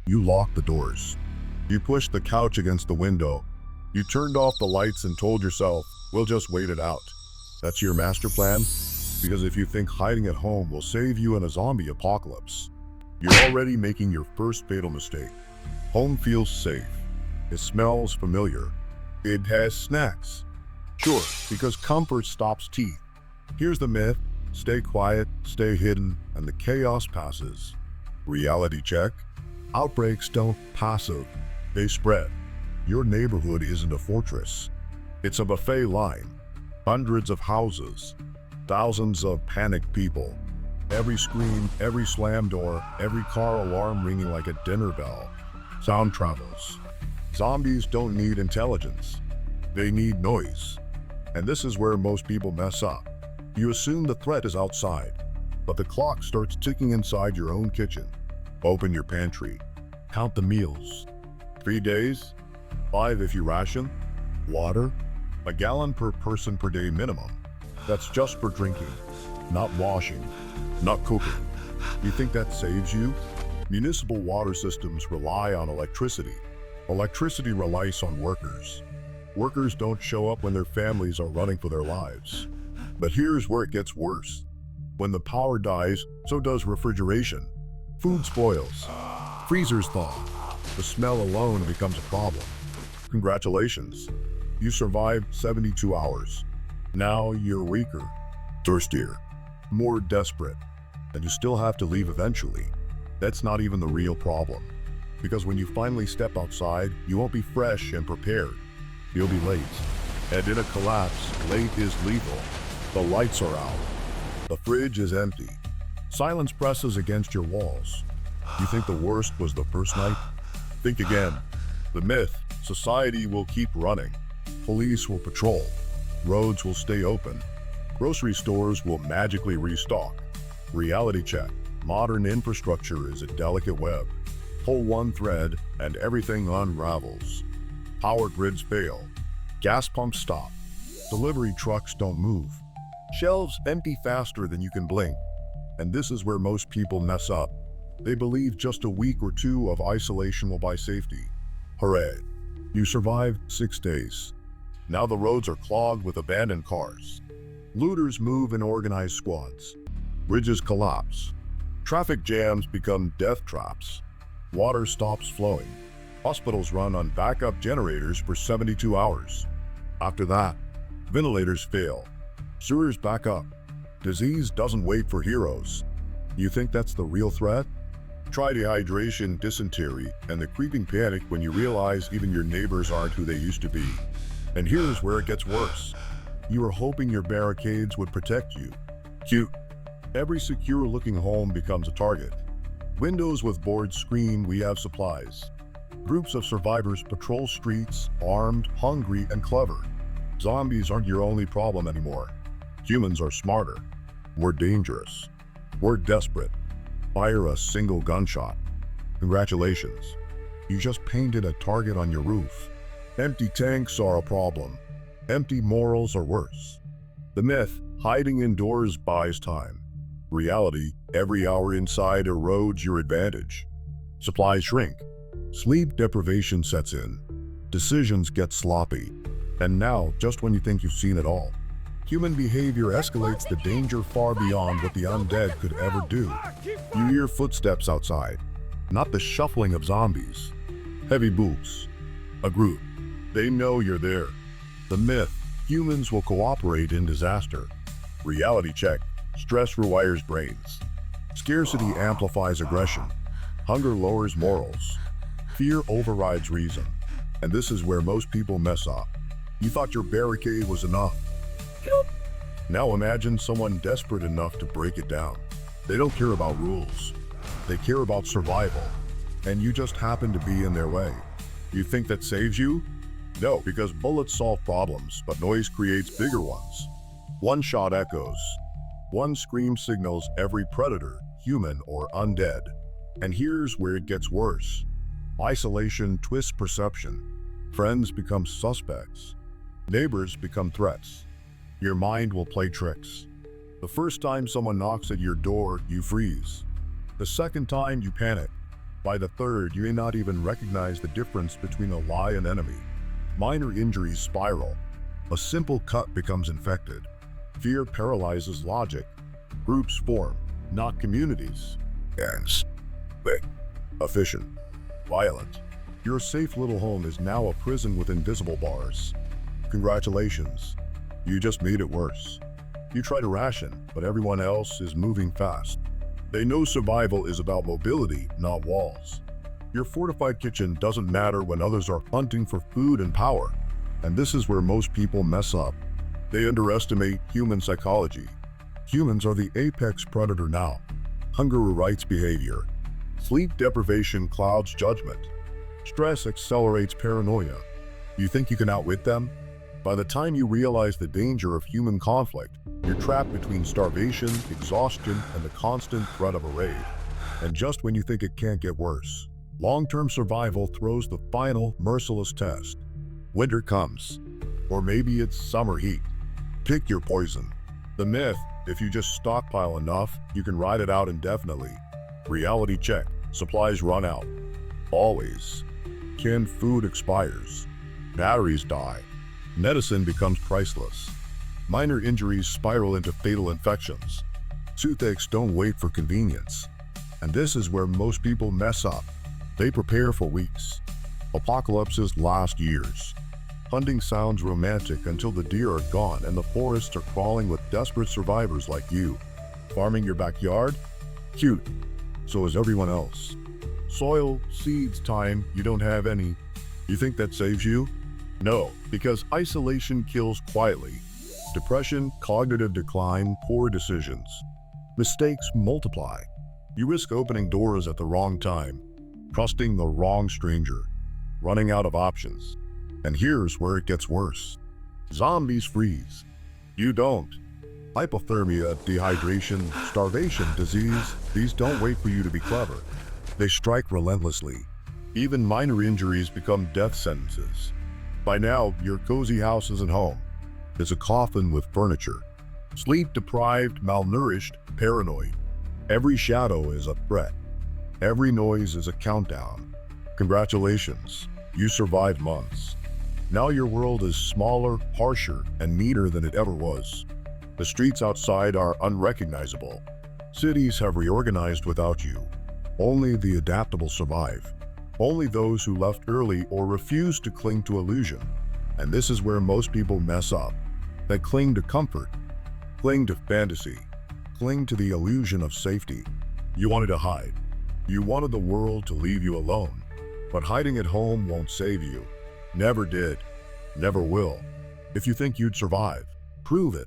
You locked the doors. You pushed the couch against the window. You turned off the lights and told yourself, we'll just wait it out. That's your master plan? Because if you think hiding at home will save you in a zombie apocalypse, you're already making your first fatal mistake. Home feels safe. It smells familiar. It has snacks. Sure, because comfort stops teeth. Here's the myth: stay quiet, stay hidden, and the chaos passes. Reality check: outbreaks don't passive, they spread. Your neighborhood isn't a fortress. It's a buffet line. Hundreds of houses, thousands of panicked people. Every scream, every slam door, every car alarm ringing like a dinner bell. Sound travels. Zombies don't need intelligence. They need noise. And this is where most people mess up. You assume the threat is outside, but the clock starts ticking inside your own kitchen. Open your pantry. Count the meals. 3 days? 5 if you ration. Water? A gallon per person per day minimum. That's just for drinking, not washing, not cooking. You think that saves you? Municipal water systems rely on electricity. Electricity relies on workers. Workers don't show up when their families are running for their lives. But here's where it gets worse. When the power dies, so does refrigeration. Food spoils. Freezers thaw. The smell alone becomes a problem. Congratulations. You survived 72 hours. Now you're weaker, thirstier, more desperate, and you still have to leave eventually. That's not even the real problem. Because when you finally step outside, you won't be fresh and prepared. You'll be late. And in a collapse, late is lethal. The lights are out. The fridge is empty. Silence presses against your walls. You think the worst was the first night? Think again. The myth: society will keep running. Police will patrol. Roads will stay open. Grocery stores will magically restock. Reality check: modern infrastructure is a delicate web. Pull one thread and everything unravels. Power grids fail. Gas pumps stop. Delivery trucks don't move. Shelves empty faster than you can blink. And this is where most people mess up. They believe just a week or two of isolation will buy safety. Hooray! You survived 6 days. Now the roads are clogged with abandoned cars. Looters move in organized squads. Bridges collapse. Traffic jams become death traps. Water stops flowing. Hospitals run on backup generators for 72 hours. After that, ventilators fail. Sewers back up. Disease doesn't wait for heroes. You think that's the real threat? Try dehydration, dysentery, and the creeping panic when you realize even your neighbors aren't who they used to be. And here's where it gets worse. You were hoping your barricades would protect you. Cute. Every secure-looking home becomes a target. Windows with boards scream, "We have supplies." Groups of survivors patrol streets, armed, hungry, and clever. Zombies aren't your only problem anymore. Humans are smarter. We're dangerous. We're desperate. Fire a single gunshot. Congratulations. You just painted a target on your roof. Empty tanks are a problem. Empty morals are worse. The myth: hiding indoors buys time. Reality: every hour inside erodes your advantage. Supplies shrink. Sleep deprivation sets in. Decisions get sloppy. And now, just when you think you've seen it all, human behavior escalates the danger far beyond what the undead could ever do. You hear footsteps outside, not the shuffling of zombies. Heavy boots. A group. They know you're there. The myth: humans will cooperate in disaster. Reality check: stress rewires brains. Scarcity amplifies aggression. Hunger lowers morals. Fear overrides reason. And this is where most people mess up. You thought your barricade was enough. Now imagine someone desperate enough to break it down. They don't care about rules. They care about survival. And you just happen to be in their way. You think that saves you? No, because bullets solve problems, but noise creates bigger ones. One shot echoes. One scream signals every predator, human or undead. And here's where it gets worse. Isolation twists perception. Friends become suspects. Neighbors become threats. Your mind will play tricks. The first time someone knocks at your door, you freeze. The second time, you panic. By the third, you may not even recognize the difference between a lie and enemy. Minor injuries spiral. A simple cut becomes infected. Fear paralyzes logic. Groups form, not communities. Gangs. Quick. Efficient. Violent. Your safe little home is now a prison with invisible bars. Congratulations. You just made it worse. You try to ration, but everyone else is moving fast. They know survival is about mobility, not walls. Your fortified kitchen doesn't matter when others are hunting for food and power. And this is where most people mess up. They underestimate human psychology. Humans are the apex predator now. Hunger rewrites behavior. Sleep deprivation clouds judgment. Stress accelerates paranoia. You think you can outwit them? By the time you realize the danger of human conflict, you're trapped between starvation, exhaustion, and the constant threat of a raid. And just when you think it can't get worse, long-term survival throws the final, merciless test. Winter comes. Or maybe it's summer heat. Pick your poison. The myth, if you just stockpile enough, you can ride it out indefinitely. Reality check. Supplies run out. Always. Canned food expires. Batteries die. Medicine becomes priceless. Minor injuries spiral into fatal infections. Toothaches don't wait for convenience. And this is where most people mess up. They prepare for weeks. Apocalypses last years. Hunting sounds romantic until the deer are gone and the forests are crawling with desperate survivors like you. Farming your backyard? Cute. So is everyone else. Soil, seeds, time, you don't have any. You think that saves you? No, because isolation kills quietly. Depression, cognitive decline, poor decisions. Mistakes multiply. You risk opening doors at the wrong time, trusting the wrong stranger, running out of options. And here's where it gets worse. Zombies freeze. You don't. Hypothermia, dehydration, starvation, disease, these don't wait for you to be clever. They strike relentlessly. Even minor injuries become death sentences. By now, your cozy house isn't home. It's a coffin with furniture. Sleep-deprived, malnourished, paranoid. Every shadow is a threat. Every noise is a countdown. Congratulations, you survived months. Now your world is smaller, harsher, and meaner than it ever was. The streets outside are unrecognizable. Cities have reorganized without you. Only the adaptable survive. Only those who left early or refuse to cling to illusion. And this is where most people mess up. They cling to comfort, cling to fantasy, cling to the illusion of safety. You wanted to hide. You wanted the world to leave you alone. But hiding at home won't save you. Never did. Never will. If you think you'd survive, prove it.